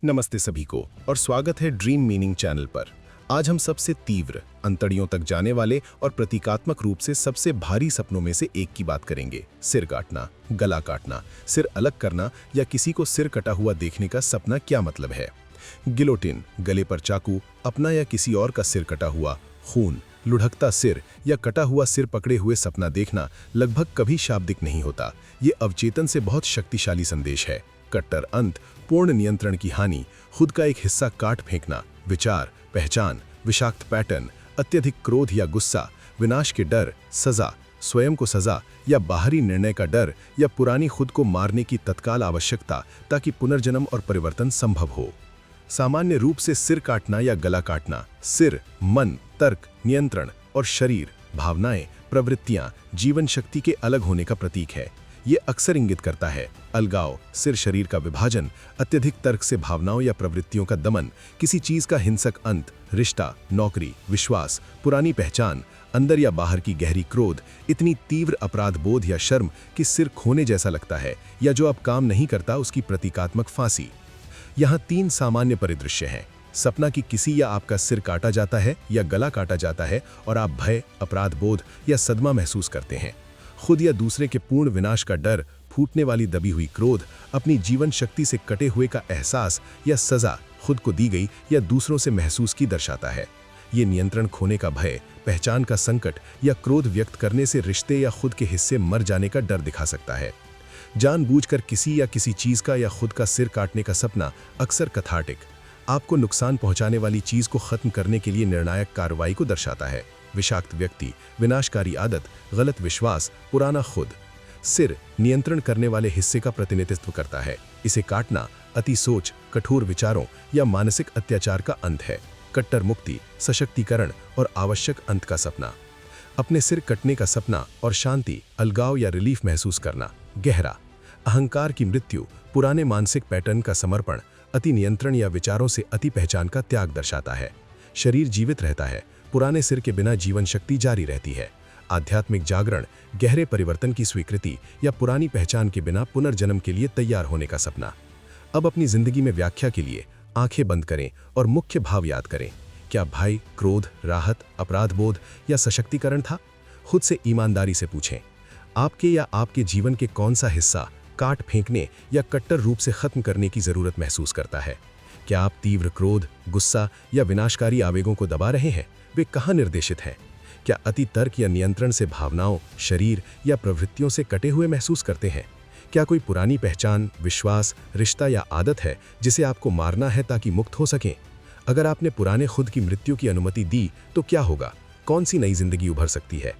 नमस्ते सभी को और स्वागत है ड्रीम मीनिंग चैनल पर। आज हम सबसे तीव्र, अंतड़ियों तक जाने वाले और प्रतीकात्मक रूप से सबसे भारी सपनों में से एक की बात करेंगे। सिर काटना, गला काटना, सिर अलग करना या किसी को सिर कटा हुआ देखने का सपना क्या मतलब है। गिलोटिन, गले पर चाकू, अपना या किसी और का सिर कटा हुआ, खून, लुढ़कता सिर या कटा हुआ सिर पकड़े हुए सपना देखना लगभग कभी शाब्दिक नहीं होता। ये अवचेतन से बहुत शक्तिशाली संदेश है। कट्टर अंत, पूर्ण नियंत्रण की हानि, खुद का एक हिस्सा काट फेंकना, विचार, पहचान, विषाक्त पैटर्न, अत्यधिक क्रोध या गुस्सा, विनाश के डर, सजा, स्वयं को सजा या बाहरी निर्णय का डर या पुरानी खुद को मारने की तत्काल आवश्यकता ताकि पुनर्जन्म और परिवर्तन संभव हो। सामान्य रूप से सिर काटना या गला काटना सिर, मन, तर्क, नियंत्रण और शरीर, भावनाएं, प्रवृत्तियां, जीवन शक्ति के अलग होने का प्रतीक है। ये अक्सर इंगित करता है अलगाव, सिर शरीर का विभाजन, अत्यधिक तर्क से भावनाओं या प्रवृत्तियों का दमन, किसी चीज का हिंसक अंत, रिश्ता, नौकरी, विश्वास, पुरानी पहचान, अंदर या बाहर की गहरी क्रोध, इतनी तीव्र अपराध बोध या शर्म कि सिर खोने जैसा लगता है या जो अब काम नहीं करता उसकी प्रतीकात्मक फांसी। यहाँ 3 सामान्य परिदृश्य हैं। सपना कि किसी या आपका सिर काटा जाता है या गला काटा जाता है और आप भय, अपराध बोध या सदमा महसूस करते हैं। खुद या दूसरे के पूर्ण विनाश का डर, फूटने वाली दबी हुई क्रोध, अपनी जीवन शक्ति से कटे हुए का एहसास या सजा खुद को दी गई या दूसरों से महसूस की दर्शाता है। ये नियंत्रण खोने का भय, पहचान का संकट या क्रोध व्यक्त करने से रिश्ते या खुद के हिस्से मर जाने का डर दिखा सकता है। जानबूझकर किसी या किसी चीज का या खुद का सिर काटने का सपना अक्सर कथार्टिक, आपको नुकसान पहुंचाने वाली चीज को खत्म करने के लिए निर्णायक कार्रवाई को दर्शाता है। विषाक्त व्यक्ति, विनाशकारी आदत, गलत विश्वास, पुराना खुद। सिर नियंत्रण करने वाले हिस्से का प्रतिनिधित्व करता है। इसे काटना अति सोच, कठोर विचारों या मानसिक अत्याचार का अंत है। कट्टर मुक्ति, सशक्तिकरण और आवश्यक अंत का सपना। अपने सिर कटने का सपना और शांति, अलगाव या रिलीफ महसूस करना। गहरा अहंकार की मृत्यु, पुराने मानसिक पैटर्न का समर्पण, अति नियंत्रण या विचारों से अति पहचान का त्याग दर्शाता है। शरीर जीवित रहता है, पुराने सिर के बिना जीवन शक्ति जारी रहती है। आध्यात्मिक जागरण, गहरे परिवर्तन की स्वीकृति या पुरानी पहचान के बिना पुनर्जन्म के लिए तैयार होने का सपना। अब अपनी जिंदगी में व्याख्या के लिए आंखें बंद करें और मुख्य भाव याद करें। क्या भय, क्रोध, राहत, अपराध बोध या सशक्तिकरण था? खुद से ईमानदारी से पूछें, आपके या आपके जीवन के कौन सा हिस्सा काट फेंकने या कट्टर रूप से खत्म करने की जरूरत महसूस करता है? क्या आप तीव्र क्रोध, गुस्सा या विनाशकारी आवेगों को दबा रहे हैं? वे कहाँ निर्देशित हैं? क्या अति तर्क या नियंत्रण से भावनाओं, शरीर या प्रवृत्तियों से कटे हुए महसूस करते हैं? क्या कोई पुरानी पहचान, विश्वास, रिश्ता या आदत है जिसे आपको मारना है ताकि मुक्त हो सकें? अगर आपने पुराने खुद की मृत्यु की अनुमति दी तो क्या होगा? कौन सी नई जिंदगी उभर सकती है?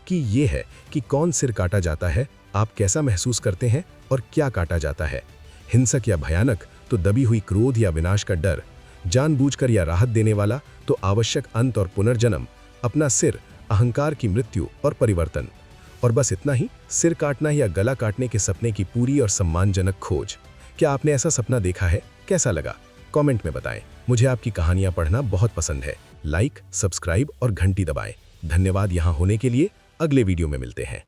कि ये है कि कौन सिर काटा जाता है, आप कैसा महसूस करते हैं और क्या काटा जाता है? हिंसक या भयानक तो दबी हुई क्रोध या विनाश का डर, जानबूझकर या राहत देने वाला तो आवश्यक अंत और पुनर्जन्म, अपना सिर, अहंकार की मृत्यु और परिवर्तन। और बस इतना ही, सिर काटना या गला काटने के सपने की पूरी और सम्मानजनक खोज। क्या आपने ऐसा सपना देखा है? कैसा लगा? कमेंट में बताएं। मुझे आपकी कहानियां पढ़ना बहुत पसंद है। लाइक, सब्सक्राइब और घंटी दबाएं। धन्यवाद यहाँ होने के लिए। अगले वीडियो में मिलते हैं।